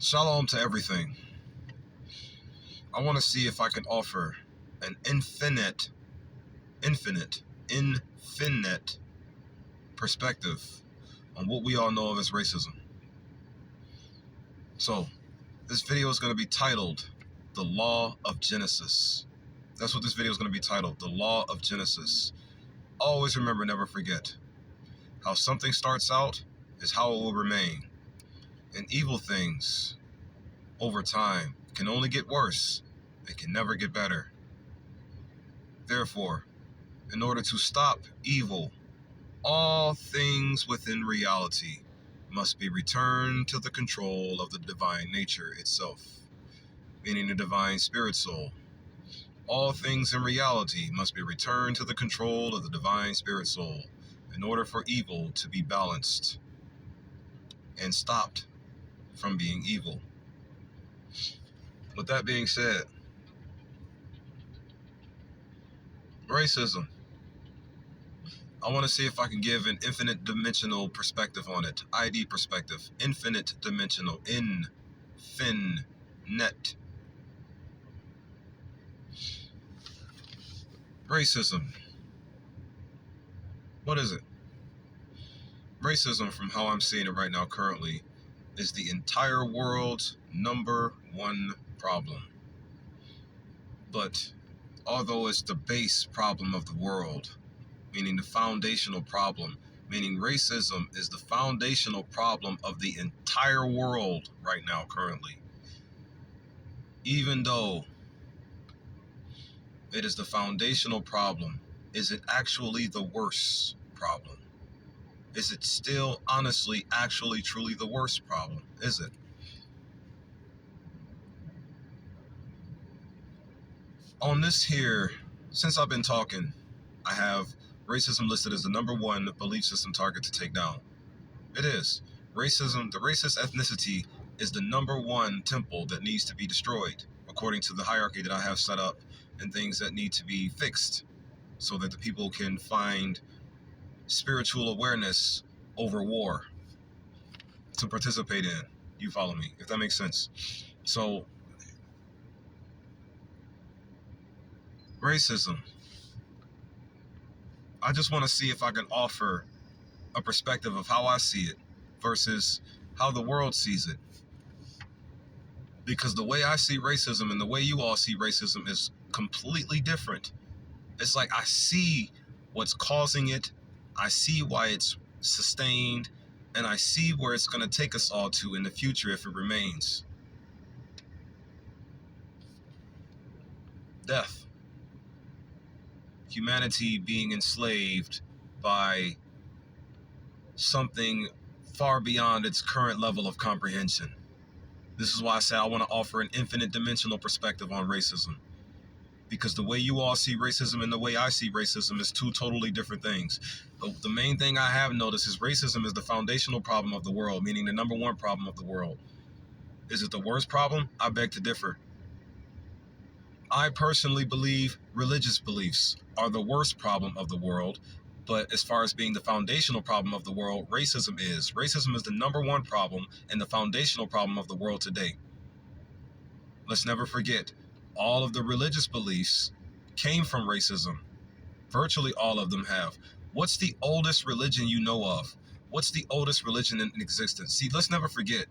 Shalom to everything. I want to see if I can offer an infinite perspective on what we all know of as racism. So, this video is going to be titled, The Law of Genesis. That's what this video is going to be titled, The Law of Genesis. Always remember, never forget, how something starts out is how it will remain. And evil things, over time, can only get worse. They can never get better. Therefore, in order to stop evil, all things within reality must be returned to the control of the divine nature itself, meaning the divine spirit soul. All things in reality must be returned to the control of the divine spirit soul in order for evil to be balanced and stopped from being evil. With that being said, racism. I want to see if I can give an infinite dimensional perspective on it. ID perspective. Infinite dimensional. Infinite. Racism. What is it? Racism, from how I'm seeing it right now currently, is the entire world's #1 problem. But although it's the base problem of the world, meaning the foundational problem, meaning racism is the foundational problem of the entire world right now currently. Even though it is the foundational problem, is it actually the worst problem? Is it still honestly, actually, truly the worst problem? Is it? On this here, since I've been talking, I have racism listed as the #1 belief system target to take down. It is. Racism, the racist ethnicity, is the #1 temple that needs to be destroyed, according to the hierarchy that I have set up, and things that need to be fixed so that the people can find spiritual awareness over war to participate in. You follow me, if that makes sense. So, racism. I just want to see if I can offer a perspective of how I see it versus how the world sees it. Because the way I see racism and the way you all see racism is completely different. It's like I see what's causing it, I see why it's sustained, and I see where it's going to take us all to in the future if it remains. Death. Humanity being enslaved by something far beyond its current level of comprehension. This is why I say I want to offer an infinite dimensional perspective on racism. Because the way you all see racism and the way I see racism is two totally different things. The main thing I have noticed is racism is the foundational problem of the world, meaning the #1 problem of the world. Is it the worst problem? I beg to differ. I personally believe religious beliefs are the worst problem of the world, but as far as being the foundational problem of the world, racism is. Racism is the #1 problem and the foundational problem of the world today. Let's never forget, all of the religious beliefs came from racism. Virtually all of them have. What's the oldest religion you know of? What's the oldest religion in existence? See, let's never forget,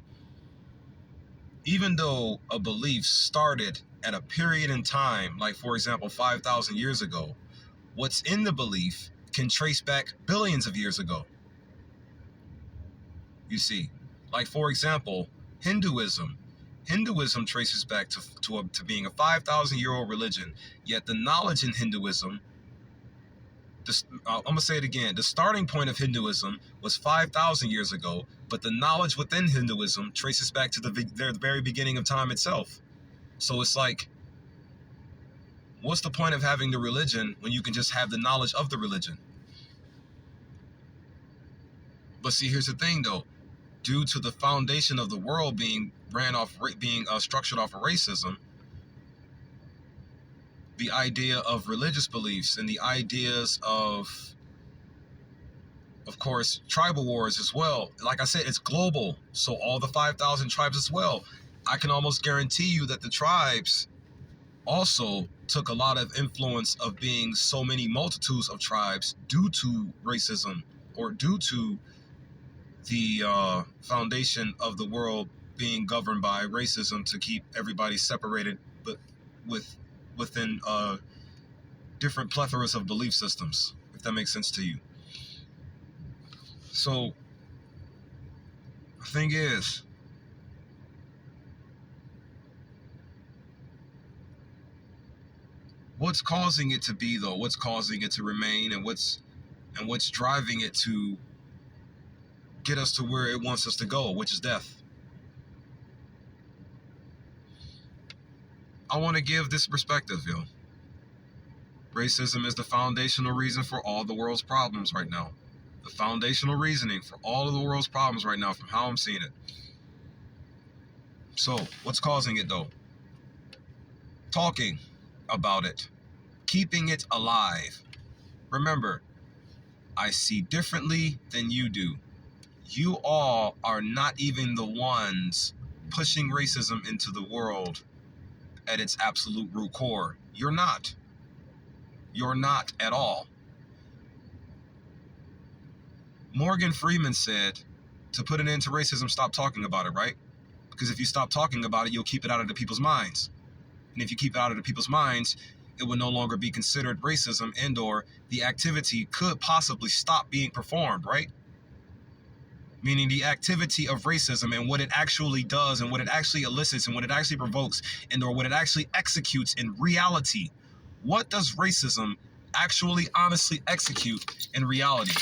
even though a belief started at a period in time, like for example, 5,000 years ago, what's in the belief can trace back billions of years ago. You see, like for example, Hinduism. Hinduism traces back to being a 5,000-year-old religion, yet the knowledge in Hinduism, I'm going to say it again, the starting point of Hinduism was 5,000 years ago, but the knowledge within Hinduism traces back to the very beginning of time itself. So it's like, what's the point of having the religion when you can just have the knowledge of the religion? But see, here's the thing though. Due to the foundation of the world being structured off of racism, the idea of religious beliefs and the ideas of Of course, tribal wars as well. Like I said, it's global. So all the 5,000 tribes as well. I can almost guarantee you that the tribes also took a lot of influence of being so many multitudes of tribes due to racism, or due to the foundation of the world being governed by racism to keep everybody separated, but within different plethoras of belief systems, if that makes sense to you. So the thing is, what's causing it to be, though? What's causing it to remain, and what's driving it to get us to where it wants us to go, which is death? I want to give this perspective, yo. Racism is the foundational reason for all the world's problems right now. The foundational reasoning for all of the world's problems right now, from how I'm seeing it. So, what's causing it, though? Talking about it. Keeping it alive. Remember, I see differently than you do. You all are not even the ones pushing racism into the world at its absolute root core. You're not. You're not at all. Morgan Freeman said, to put an end to racism, stop talking about it, right? Because if you stop talking about it, you'll keep it out of the people's minds. And if you keep it out of the people's minds, it will no longer be considered racism, and or the activity could possibly stop being performed, right? Meaning the activity of racism and what it actually does and what it actually elicits and what it actually provokes and or what it actually executes in reality. What does racism actually honestly execute in reality?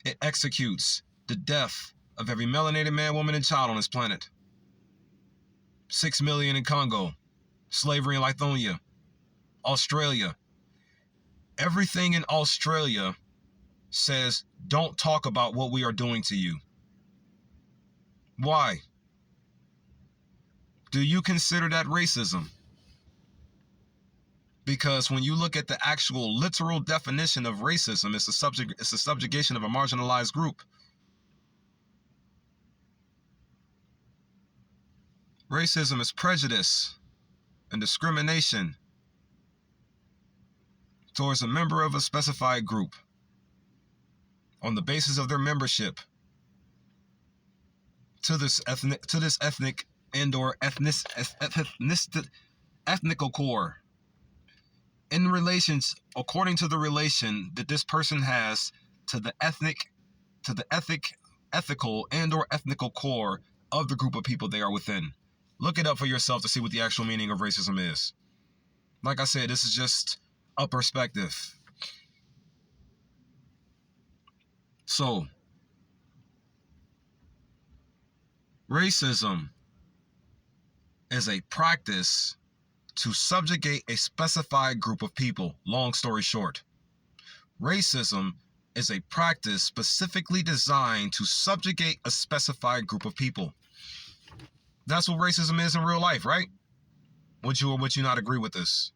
It executes the death of every melanated man, woman, and child on this planet. 6 million in Congo, slavery in Lithuania, Australia. Everything in Australia says, don't talk about what we are doing to you. Why? Do you consider that racism? Because when you look at the actual literal definition of racism, it's a subjugation of a marginalized group. Racism is prejudice and discrimination towards a member of a specified group on the basis of their membership to this ethnic and or ethnical core, in relations, according to the relation that this person has to the ethical and or ethnical core of the group of people they are within. Look it up for yourself to see what the actual meaning of racism is. Like I said, this is just a perspective. So, racism is a practice to subjugate a specified group of people. Long story short, racism is a practice specifically designed to subjugate a specified group of people. That's what racism is in real life, right? Would you or would you not agree with this?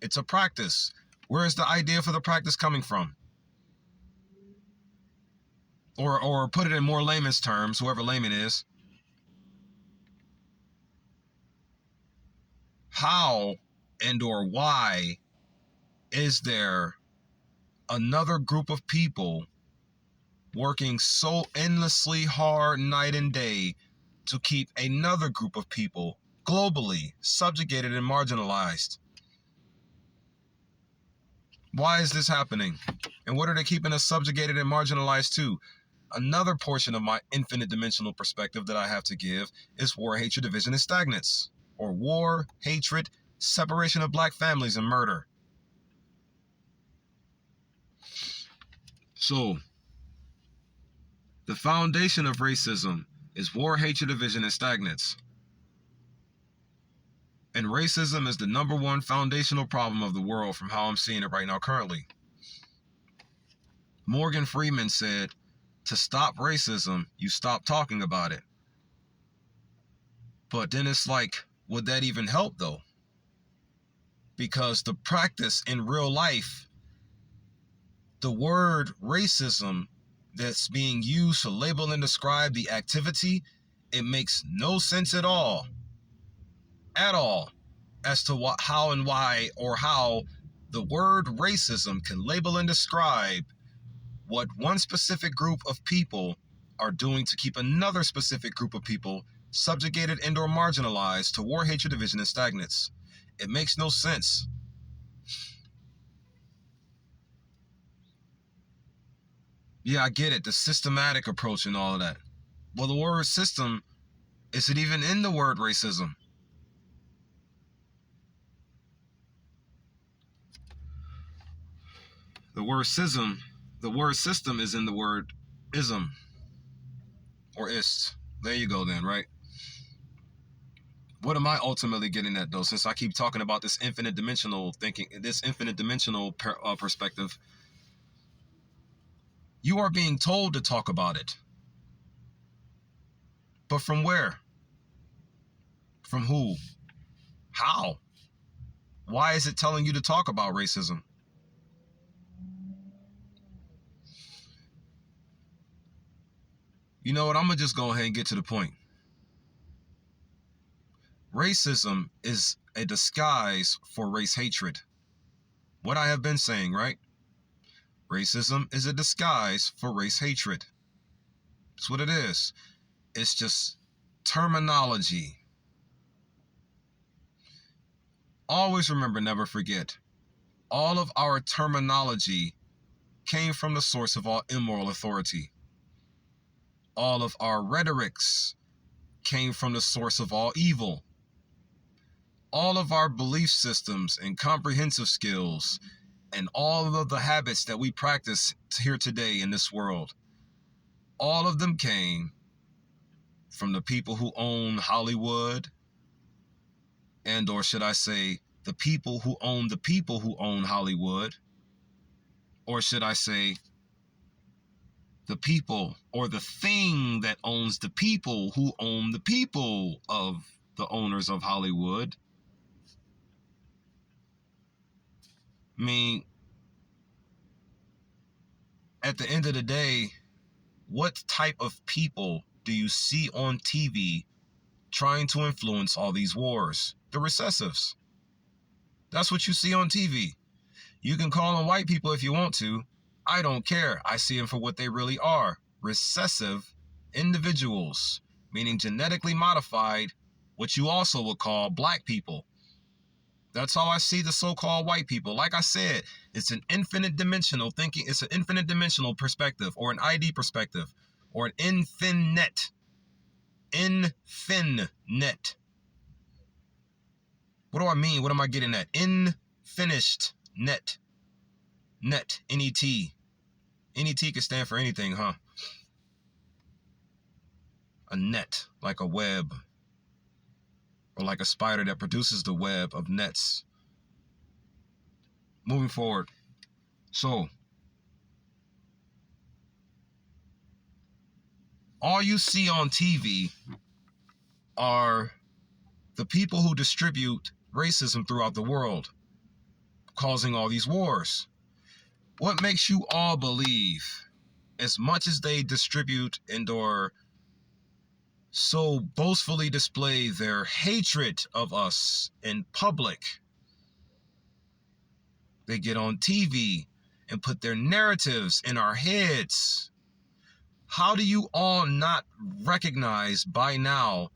It's a practice. Where is the idea for the practice coming from? Or put it in more layman's terms, whoever layman is. How and or why is there another group of people working so endlessly hard night and day to keep another group of people globally subjugated and marginalized? Why is this happening? And what are they keeping us subjugated and marginalized to? Another portion of my infinite dimensional perspective that I have to give is war, hatred, division, and stagnance. Or war, hatred, separation of black families, and murder. So, the foundation of racism is war, hatred, division, and stagnance. And racism is the number one foundational problem of the world from how I'm seeing it right now currently. Morgan Freeman said, to stop racism, you stop talking about it. But then it's like, would that even help though? Because the practice in real life The word racism that's being used to label and describe the activity, it makes no sense at all, as to what, how and why, or how the word racism can label and describe what one specific group of people are doing to keep another specific group of people subjugated and or marginalized to war, hatred, division, and stagnates. It makes no sense. Yeah, I get it, the systematic approach and all of that. Well, the word system, is it even in the word racism? The word system is in the word ism or ist. There you go then, right? What am I ultimately getting at though? Since I keep talking about this infinite dimensional thinking, this infinite dimensional perspective, you are being told to talk about it. But from where? From who? How? Why is it telling you to talk about racism? You know what? I'm going to just go ahead and get to the point. Racism is a disguise for race hatred. What I have been saying, right? Racism is a disguise for race hatred. That's what it is. It's just terminology. Always remember, never forget. All of our terminology came from the source of all immoral authority. All of our rhetorics came from the source of all evil. All of our belief systems and comprehensive skills and all of the habits that we practice here today in this world, all of them came from the people who own Hollywood, and or should I say the people who own Hollywood, or should I say the people or the thing that owns the people who own the people of the owners of Hollywood. I mean, at the end of the day, what type of people do you see on TV trying to influence all these wars? The recessives. That's what you see on TV. You can call them white people if you want to. I don't care. I see them for what they really are. Recessive individuals, meaning genetically modified, what you also would call black people. That's how I see the so-called white people. Like I said, it's an infinite dimensional thinking. It's an infinite dimensional perspective, or an ID perspective, or an infinite. What do I mean? What am I getting at? Infinished net. Net. N-E-T. N-E-T can stand for anything, huh? A net, like a web. Or like a spider that produces the web of nets. Moving forward. So, all you see on TV are the people who distribute racism throughout the world, causing all these wars. What makes you all believe, as much as they distribute and or so boastfully display their hatred of us in public, they get on TV and put their narratives in our heads? How do you all not recognize by now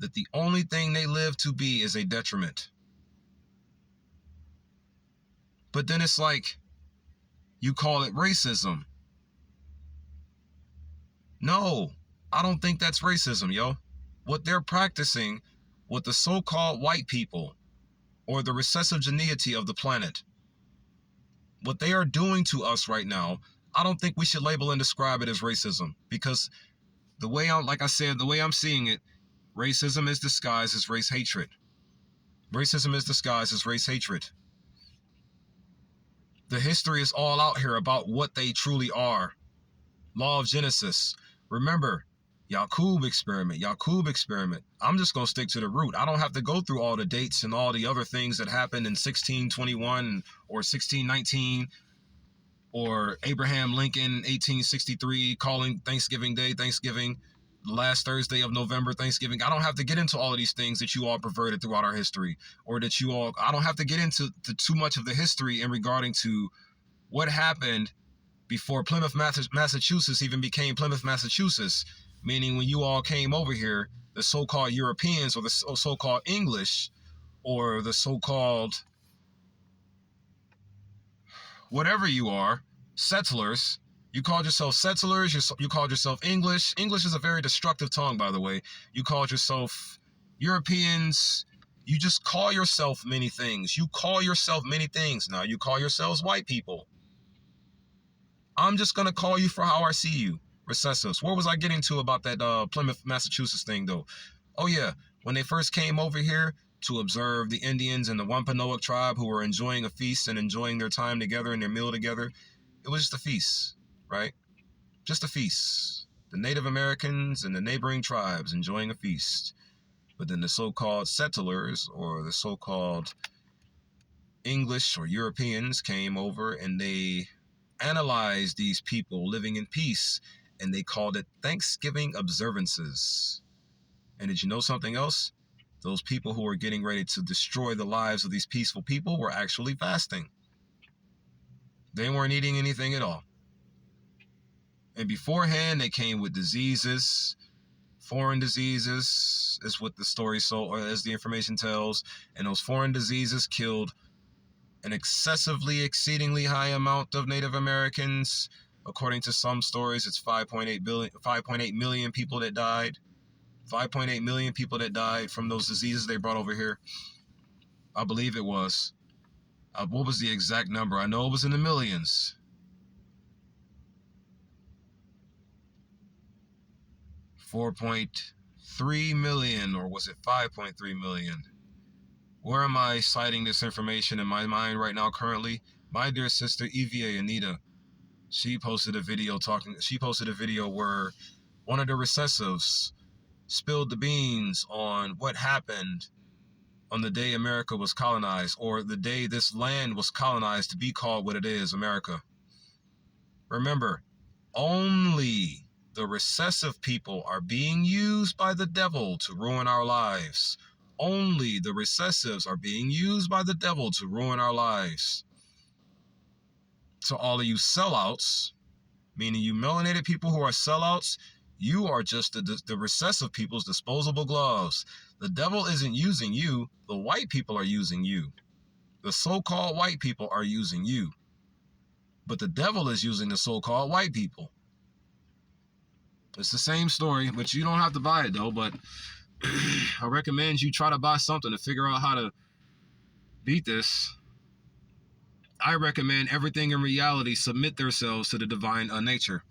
that the only thing they live to be is a detriment? But then it's like, you call it racism. No, I don't think that's racism, yo. What they're practicing with the so-called white people, or the recessive geneity of the planet, what they are doing to us right now, I don't think we should label and describe it as racism, because the way I'm seeing it, racism is disguised as race hatred. Racism is disguised as race hatred. The history is all out here about what they truly are. Law of Genesis. Remember, Yakub experiment. I'm just going to stick to the root. I don't have to go through all the dates and all the other things that happened in 1621 or 1619. or Abraham Lincoln, 1863, calling Thanksgiving Day, Thanksgiving, the last Thursday of November, Thanksgiving. I don't have to get into all of these things that you all perverted throughout our history, or that I don't have to get into too much of the history in regarding to what happened before Plymouth, Massachusetts even became Plymouth, Massachusetts, meaning when you all came over here, the so-called Europeans, or the so-called English, or the so-called whatever you are, settlers. You called yourself settlers, you called yourself English. English is a very destructive tongue, by the way. You called yourself Europeans. You just call yourself many things. You call yourself many things now. You call yourselves white people. I'm just going to call you for how I see you. Recessives. What was I getting to about that Plymouth, Massachusetts thing, though? Oh, yeah. When they first came over here to observe the Indians and the Wampanoag tribe who were enjoying a feast and enjoying their time together and their meal together, it was just a feast, right? Just a feast. The Native Americans and the neighboring tribes enjoying a feast. But then the so-called settlers, or the so-called English or Europeans, came over and they analyzed these people living in peace, and they called it Thanksgiving observances. And did you know something else? Those people who were getting ready to destroy the lives of these peaceful people were actually fasting. They weren't eating anything at all. And beforehand, they came with diseases, foreign diseases, is what the story or as the information tells. And those foreign diseases killed an exceedingly high amount of Native Americans. According to some stories, it's 5.8 million people that died. 5.8 million people that died from those diseases they brought over here. I believe it was. What was the exact number? I know it was in the millions. 4.3 million, or was it 5.3 million? Where am I citing this information in my mind right now currently? My dear sister EVA Anita, she posted a video where one of the recessives spilled the beans on what happened on the day America was colonized, or the day this land was colonized to be called what it is, America. Remember, only the recessive people are being used by the devil to ruin our lives. Only the recessives are being used by the devil to ruin our lives. To all of you sellouts, meaning you melanated people who are sellouts, you are just the recessive people's disposable gloves. The devil isn't using you. The white people are using you. The so-called white people are using you. But the devil is using the so-called white people. It's the same story, but you don't have to buy it, though. But I recommend you try to buy something to figure out how to beat this. I recommend everything in reality submit themselves to the divine nature.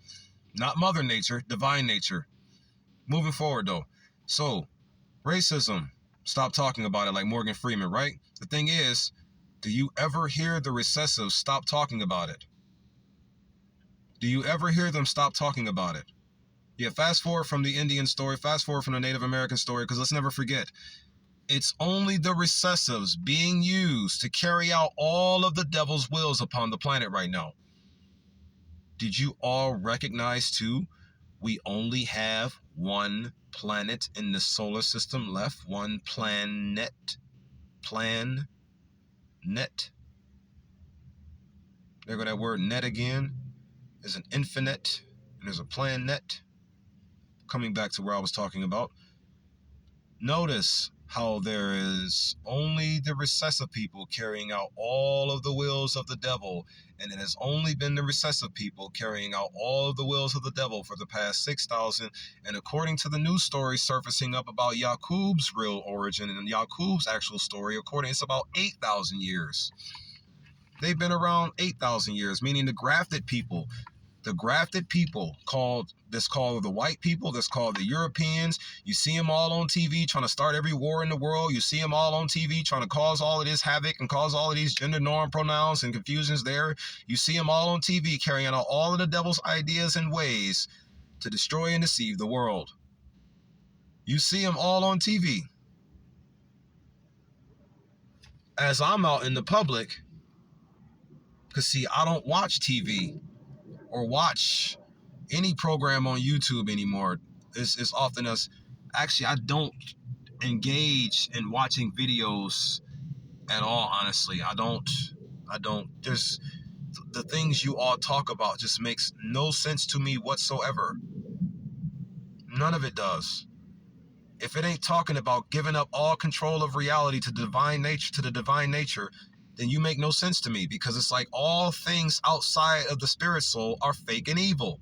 Not Mother Nature, divine nature. Moving forward, though. So, racism. Stop talking about it like Morgan Freeman, right? The thing is, do you ever hear the recessives stop talking about it? Do you ever hear them stop talking about it? Yeah, fast forward from the Indian story, fast forward from the Native American story, because let's never forget, it's only the recessives being used to carry out all of the devil's wills upon the planet right now. Did you all recognize, too, we only have one planet in the solar system left? One planet. Net. There go that word net again. There's an infinite, and there's a planet. Coming back to where I was talking about. Notice how there is only the recessive people carrying out all of the wills of the devil, and it has only been the recessive people carrying out all of the wills of the devil for the past 6,000, and according to the news story surfacing up about Yaqub's real origin and Yaqub's actual story, it's about 8,000 years. They've been around 8,000 years, meaning the grafted people called the white people, that's called the Europeans. You see them all on TV trying to start every war in the world. You see them all on TV trying to cause all of this havoc and cause all of these gender norm pronouns and confusions there. You see them all on TV carrying out all of the devil's ideas and ways to destroy and deceive the world. You see them all on TV. As I'm out in the public, Because, see, I don't watch TV or watch any program on YouTube anymore. It's often as, actually, I don't engage in watching videos at all, honestly. I don't. There's the things you all talk about just makes no sense to me whatsoever. None of it does. If it ain't talking about giving up all control of reality to the divine nature, then you make no sense to me, because it's like all things outside of the spirit soul are fake and evil.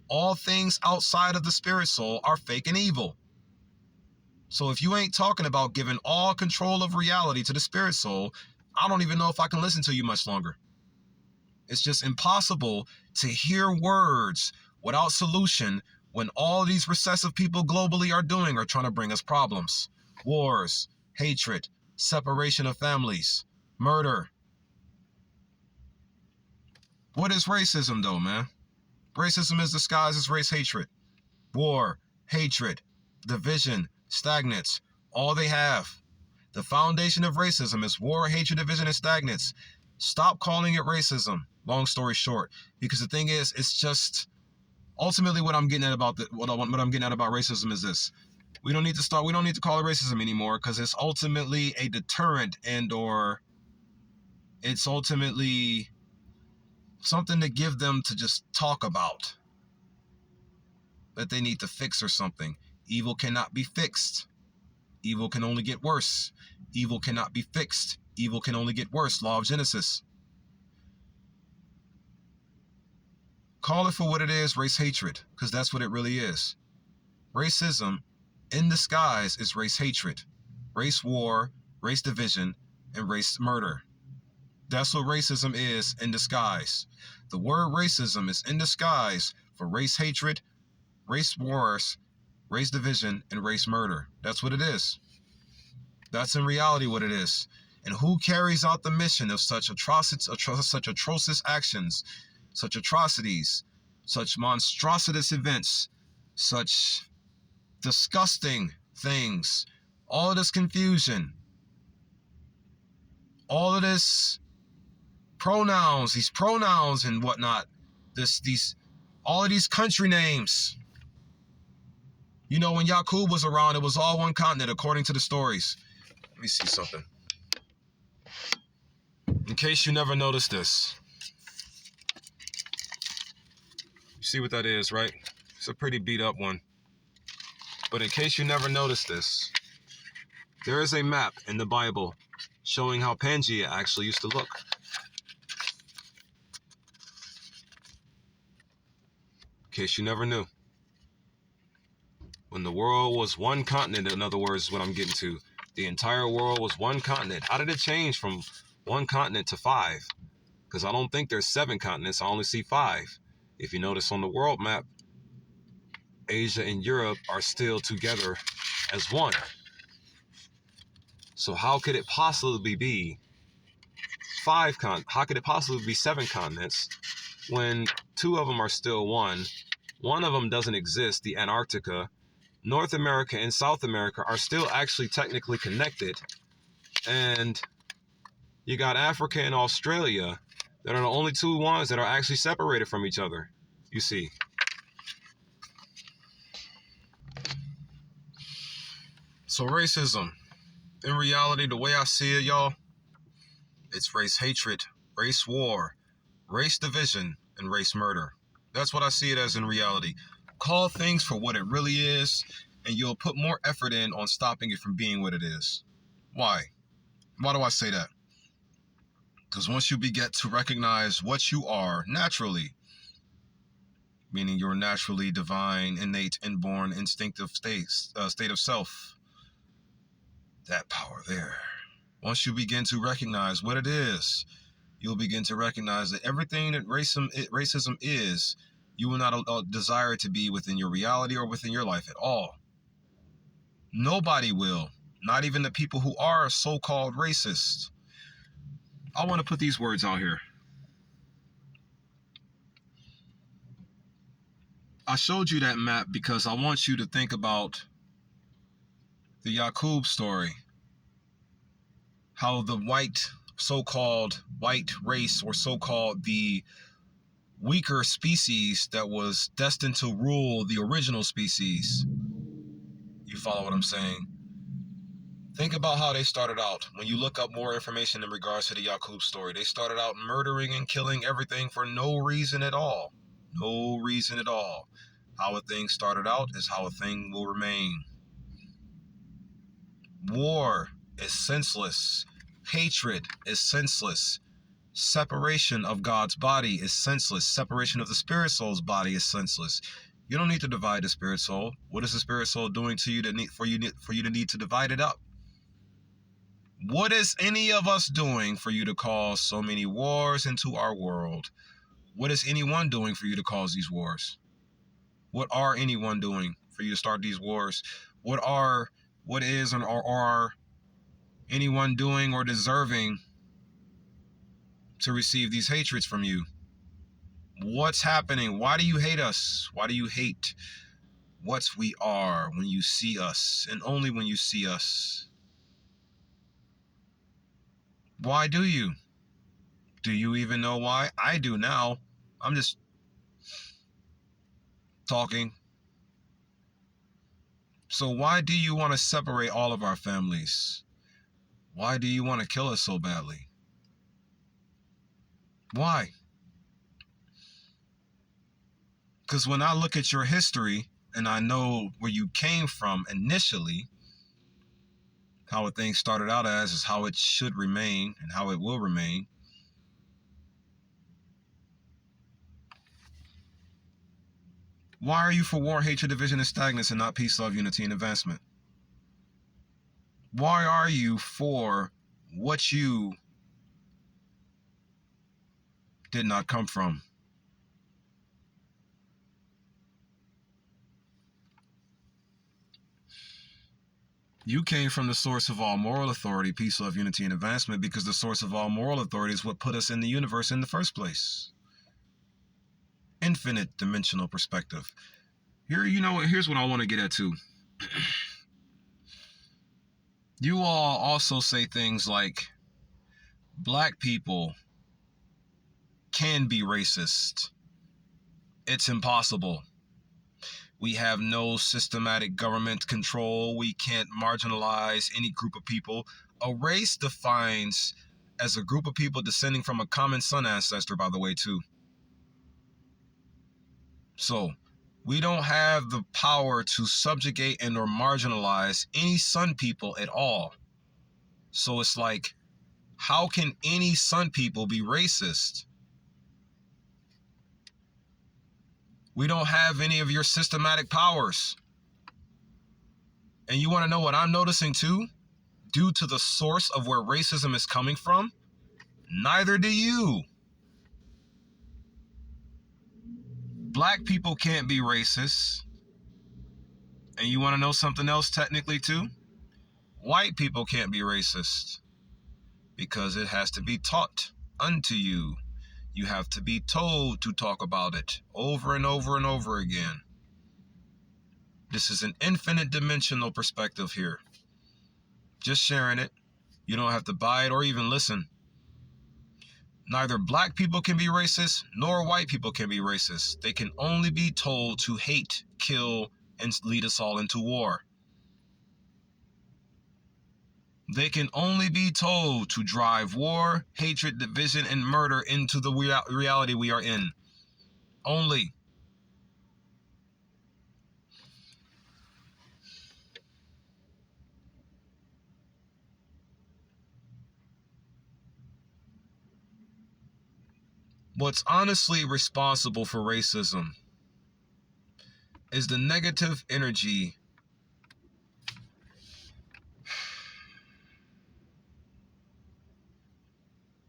All things outside of the spirit soul are fake and evil. So if you ain't talking about giving all control of reality to the spirit soul, I don't even know if I can listen to you much longer. It's just impossible to hear words without solution when all these recessive people globally are trying to bring us problems, wars, hatred, separation of families, murder. What is racism though, man? Racism is disguised as race hatred. War, hatred, division, stagnates, all they have. The foundation of racism is war, hatred, division, and stagnates. Stop calling it racism, long story short, because the thing is, it's just, ultimately what I'm getting at about what I'm getting at about racism is this. We don't need to call it racism anymore, because it's ultimately a deterrent, and or it's ultimately something to give them to just talk about that they need to fix or something. Evil cannot be fixed. Evil can only get worse. Evil cannot be fixed. Evil can only get worse. Law of Genesis. Call it for what it is, race hatred, because that's what it really is. Racism in disguise is race hatred, race war, race division, and race murder. That's what racism is in disguise. The word racism is in disguise for race hatred, race wars, race division, and race murder. That's what it is. That's in reality what it is. And who carries out the mission of such atrocious actions, such atrocities, such monstrous events, such disgusting things, all of this confusion, all of this these pronouns and whatnot, all of these country names. You know, when Yaqub was around, it was all one continent, according to the stories. Let me see something. In case you never noticed this. You see what that is, right? It's a pretty beat up one. But in case you never noticed this, there is a map in the Bible showing how Pangea actually used to look. In case you never knew. When the world was one continent, in other words, what I'm getting to, the entire world was one continent. How did it change from one continent to 5? Because I don't think there's 7 continents. I only see 5. If you notice on the world map, Asia and Europe are still together as one. So how could it possibly be 5 how could it possibly be 7 continents when 2 of them are still one? One of them doesn't exist, the Antarctica. North America and South America are still actually technically connected. And you got Africa and Australia that are the only 2 ones that are actually separated from each other, you see. So racism, in reality, the way I see it, y'all, it's race hatred, race war, race division, and race murder. That's what I see it as in reality. Call things for what it really is, and you'll put more effort in on stopping it from being what it is. Why? Why do I say that? Because once you begin to recognize what you are naturally, meaning your naturally divine, innate, inborn, instinctive state of self, that power there. Once you begin to recognize what it is, you'll begin to recognize that everything that racism is, you will not desire it to be within your reality or within your life at all. Nobody will, not even the people who are so-called racist. I want to put these words out here. I showed you that map because I want you to think about the Yaqub story. How the white so-called white race, or so-called the weaker species that was destined to rule the original species. You follow what I'm saying? Think about how they started out. When you look up more information in regards to the Yaqub story, they started out murdering and killing everything for no reason at all. No reason at all. How a thing started out is how a thing will remain. War is senseless. Hatred is senseless. Separation of God's body is senseless. Separation of the spirit soul's body is senseless. You don't need to divide the spirit soul. What is the spirit soul doing to you for you to need to divide it up? What is any of us doing for you to cause so many wars into our world? What is anyone doing for you to cause these wars? What are anyone doing for you to start these wars? What is or are anyone doing or deserving to receive these hatreds from you? What's happening? Why do you hate us? Why do you hate what we are when you see us, and only when you see us? Why do you? Do you even know why? I do now. I'm just talking. So why do you want to separate all of our families? Why do you want to kill us so badly? Why? Because when I look at your history and I know where you came from initially, how a thing started out as is how it should remain and how it will remain. Why are you for war, hatred, division, and stagnance, and not peace, love, unity, and advancement? Why are you for what you did not come from? You came from the source of all moral authority, peace, love, unity, and advancement, because the source of all moral authority is what put us in the universe in the first place. Infinite dimensional perspective. Here's what I want to get at too. You all also say things like, black people can be racist. It's impossible. We have no systematic government control. We can't marginalize any group of people. A race defines as a group of people descending from a common sun ancestor, by the way, too. So we don't have the power to subjugate and or marginalize any sun people at all. So it's like, how can any sun people be racist? We don't have any of your systematic powers. And you want to know what I'm noticing too? Due to the source of where racism is coming from, neither do you. Black people can't be racist. And you want to know something else technically too? White people can't be racist. Because it has to be taught unto you. You have to be told to talk about it over and over and over again. This is an infinite dimensional perspective here. Just sharing it. You don't have to buy it or even listen. Neither black people can be racist, nor white people can be racist. They can only be told to hate, kill, and lead us all into war. They can only be told to drive war, hatred, division, and murder into the reality we are in. Only. What's honestly responsible for racism is the negative energy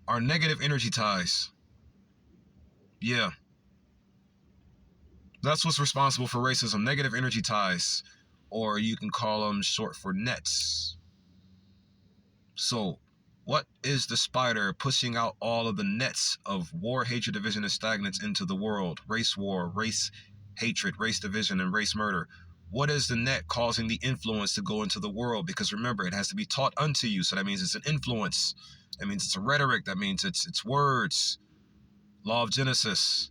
our negative energy ties. Yeah. That's what's responsible for racism, negative energy ties. Or you can call them short for nets. So, what is the spider pushing out all of the nets of war, hatred, division, and stagnance into the world? Race war, race hatred, race division, and race murder. What is the net causing the influence to go into the world? Because remember, it has to be taught unto you. So that means it's an influence. That means it's a rhetoric. That means it's words. Law of Genesis.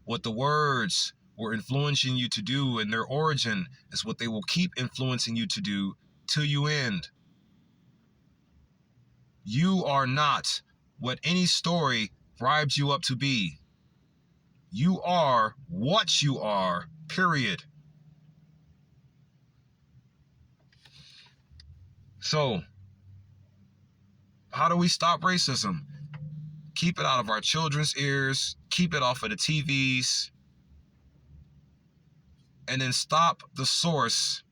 What the words were influencing you to do in their origin is what they will keep influencing you to do till you end. You are not what any story bribed you up to be. You are what you are, period. So, how do we stop racism? Keep it out of our children's ears, keep it off of the TVs, and then stop the source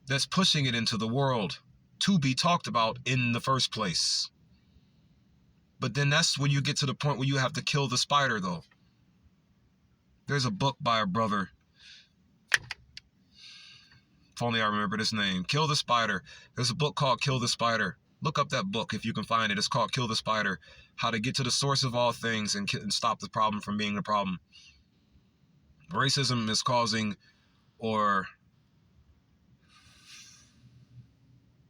that's pushing it into the world to be talked about in the first place. But then that's when you get to the point where you have to kill the spider, though. There's a book by a brother. If only I remember his name. Kill the Spider. There's a book called Kill the Spider. Look up that book if you can find it. It's called Kill the Spider. How to get to the source of all things and stop the problem from being the problem. Racism is causing, or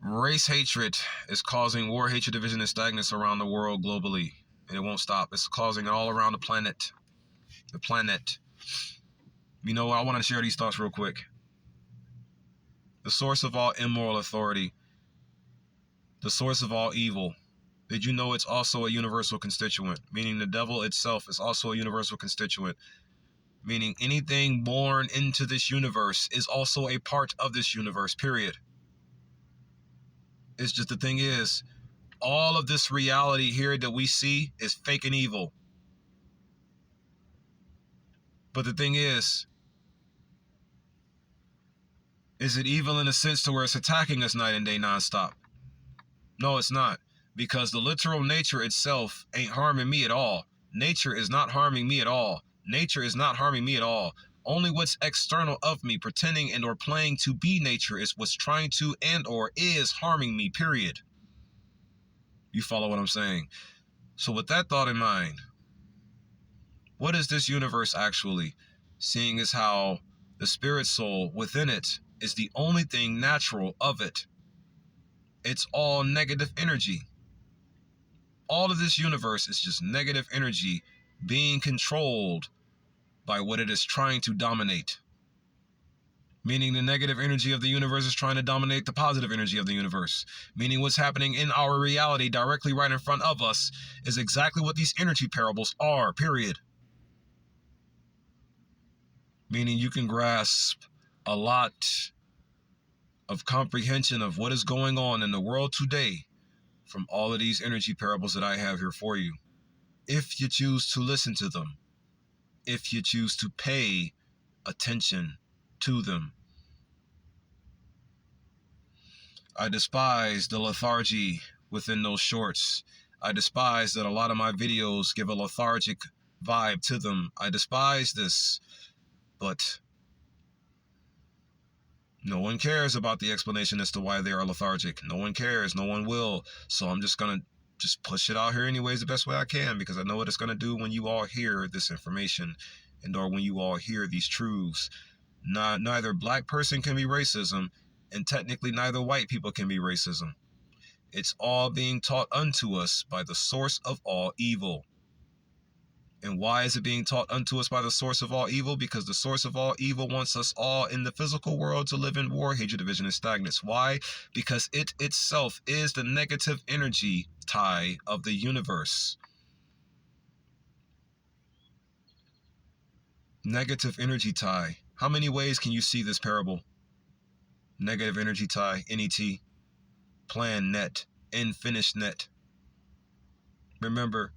race hatred is causing war, hatred, division, and stagnance around the world globally. And it won't stop. It's causing it all around the planet. The planet. You know, I want to share these thoughts real quick. The source of all immoral authority. The source of all evil. Did you know it's also a universal constituent? Meaning the devil itself is also a universal constituent. Meaning anything born into this universe is also a part of this universe, period. It's just the thing is, all of this reality here that we see is fake and evil. But the thing is it evil in a sense to where it's attacking us night and day nonstop? No, it's not. Because the literal nature itself ain't harming me at all. Nature is not harming me at all. Nature is not harming me at all. Only what's external of me, pretending and or playing to be nature, is what's trying to and or is harming me, period. You follow what I'm saying? So with that thought in mind, what is this universe actually? Seeing as how the spirit soul within it is the only thing natural of it. It's all negative energy. All of this universe is just negative energy being controlled by what it is trying to dominate. Meaning the negative energy of the universe is trying to dominate the positive energy of the universe. Meaning what's happening in our reality directly right in front of us is exactly what these energy parables are, period. Meaning you can grasp a lot of comprehension of what is going on in the world today from all of these energy parables that I have here for you. If you choose to listen to them, if you choose to pay attention to them. I despise the lethargy within those shorts. I despise that a lot of my videos give a lethargic vibe to them. I despise this, but no one cares about the explanation as to why they are lethargic. No one cares. No one will. So I'm just going to just push it out here anyways the best way I can, because I know what it's going to do when you all hear this information and or when you all hear these truths. Neither black person can be racism, and technically neither white people can be racism. It's all being taught unto us by the source of all evil. And why is it being taught unto us by the source of all evil? Because the source of all evil wants us all in the physical world to live in war, hatred, division, and stagnance. Why? Because it itself is the negative energy tie of the universe. Negative energy tie. How many ways can you see this parable? Negative energy tie, NET, plan net, unfinished net. Remember,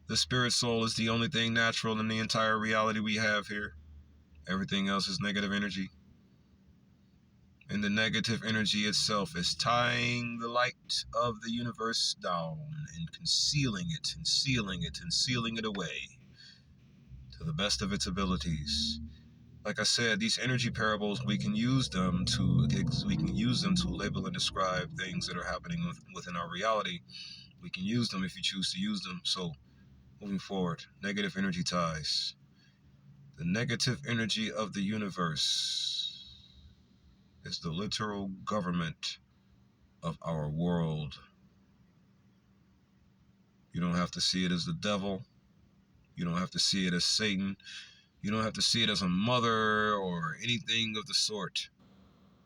the spirit soul is the only thing natural in the entire reality we have here. Everything else is negative energy. And the negative energy itself is tying the light of the universe down and concealing it and sealing it and sealing it away to the best of its abilities. Like I said, these energy parables, we can use them to label and describe things that are happening within our reality. We can use them if you choose to use them. So moving forward, negative energy ties. The negative energy of the universe is the literal government of our world. You don't have to see it as the devil. You don't have to see it as Satan. You don't have to see it as a mother or anything of the sort.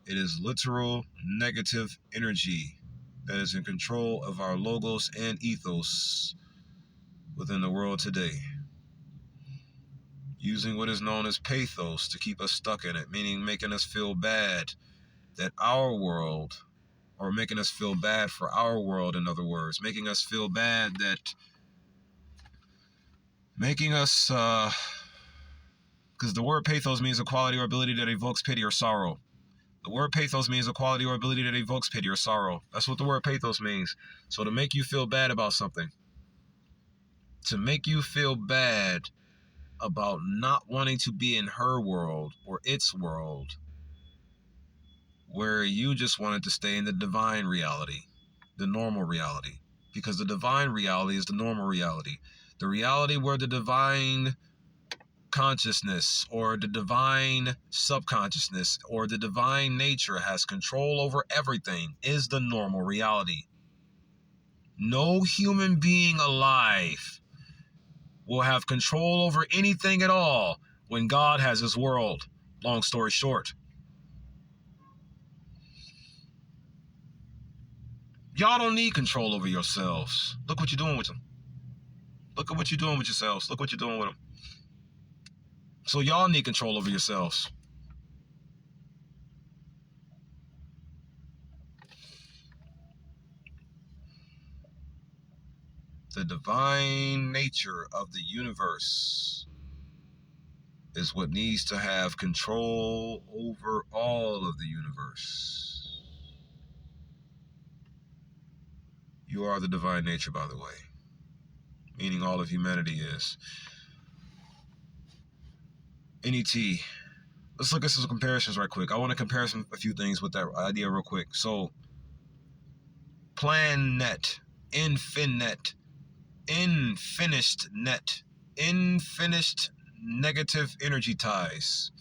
It is literal negative energy that is in control of our logos and ethos within the world today. Using what is known as pathos to keep us stuck in it, meaning making us feel bad that our world, or making us feel bad for our world, in other words, making us feel bad that, making us, because the word pathos means a quality or ability that evokes pity or sorrow. The word pathos means a quality or ability that evokes pity or sorrow. That's what the word pathos means. So to make you feel bad about something, to make you feel bad about not wanting to be in her world or its world, where you just wanted to stay in the divine reality, the normal reality, because the divine reality is the normal reality. The reality where the divine consciousness or the divine subconsciousness or the divine nature has control over everything is the normal reality. No human being alive will have control over anything at all when God has his world. Long story short. Y'all don't need control over yourselves. Look what you're doing with them. Look at what you're doing with yourselves. Look what you're doing with them. So y'all need control over yourselves. The divine nature of the universe is what needs to have control over all of the universe. You are the divine nature, by the way, meaning all of humanity is. NET. Let's look at some comparisons right quick. I want to compare a few things with that idea real quick. So, planet, infinite, infinished net, infinished negative energy ties.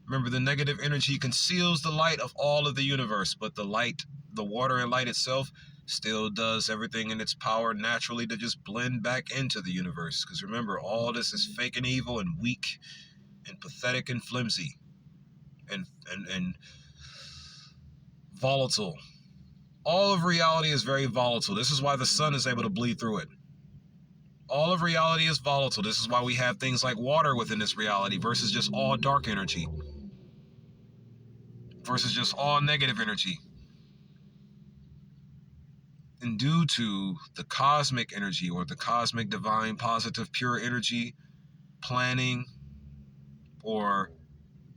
Remember, the negative energy conceals the light of all of the universe, but the light, the water and light itself, still does everything in its power naturally to just blend back into the universe. Because remember, all this is fake and evil and weak and pathetic and flimsy and volatile. All of reality is very volatile. This is why the sun is able to bleed through it. All of reality is volatile. This is why we have things like water within this reality versus just all dark energy, versus just all negative energy. And due to the cosmic energy or the cosmic divine positive pure energy planning or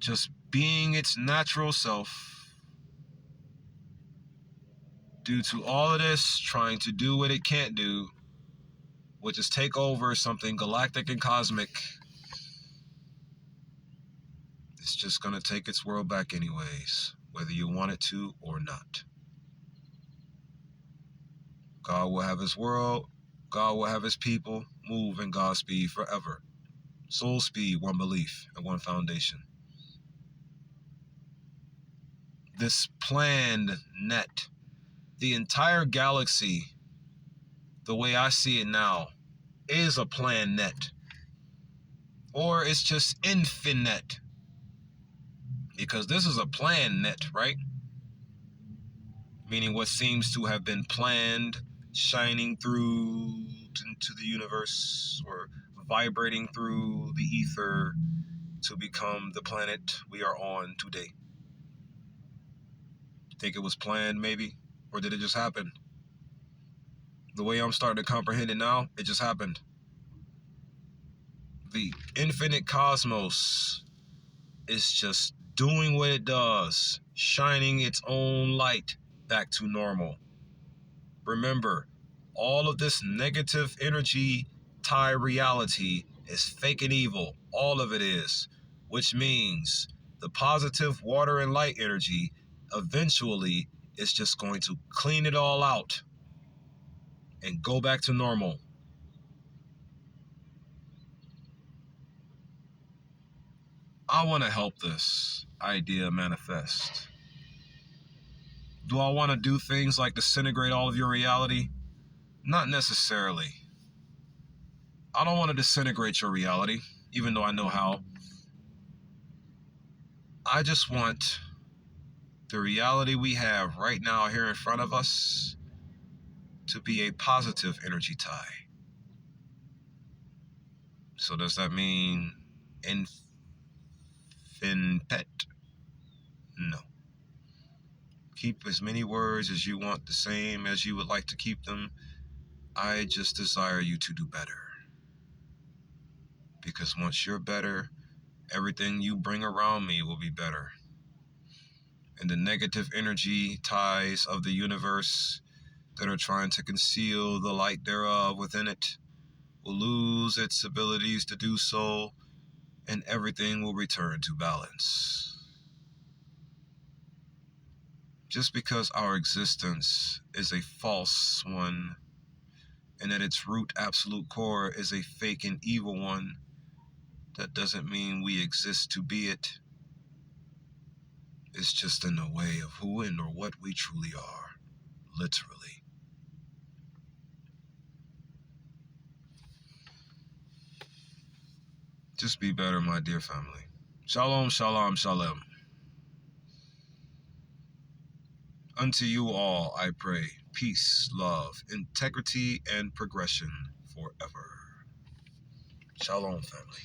just being its natural self, due to all of this trying to do what it can't do, which is take over something galactic and cosmic, it's just going to take its world back anyways, whether you want it to or not. God will have his world, God will have his people move in God's speed forever. Soul speed, one belief, and one foundation. This planned net, the entire galaxy, the way I see it now, is a planned net. Or it's just infinite. Because this is a planned net, right? Meaning what seems to have been planned, shining through into the universe or vibrating through the ether to become the planet we are on today. Think it was planned, maybe? Or did it just happen? The way I'm starting to comprehend it now, it just happened. The infinite cosmos is just doing what it does, shining its own light back to normal. Remember, all of this negative energy tie reality is fake and evil. All of it is, which means the positive water and light energy eventually is just going to clean it all out and go back to normal. I want to help this idea manifest. Do I want to do things like disintegrate all of your reality? Not necessarily. I don't want to disintegrate your reality, even though I know how. I just want the reality we have right now here in front of us to be a positive energy tie. So does that mean infinite? No. Keep as many words as you want, the same as you would like to keep them. I just desire you to do better. Because once you're better, everything you bring around me will be better. And the negative energy ties of the universe that are trying to conceal the light thereof within it will lose its abilities to do so, and everything will return to balance. Just because our existence is a false one, and at its root absolute core is a fake and evil one, that doesn't mean we exist to be it. It's just in the way of who and or what we truly are, literally. Just be better, my dear family. Shalom, shalom, shalom. Unto you all I pray, peace, love, integrity, and progression forever. Shalom, family.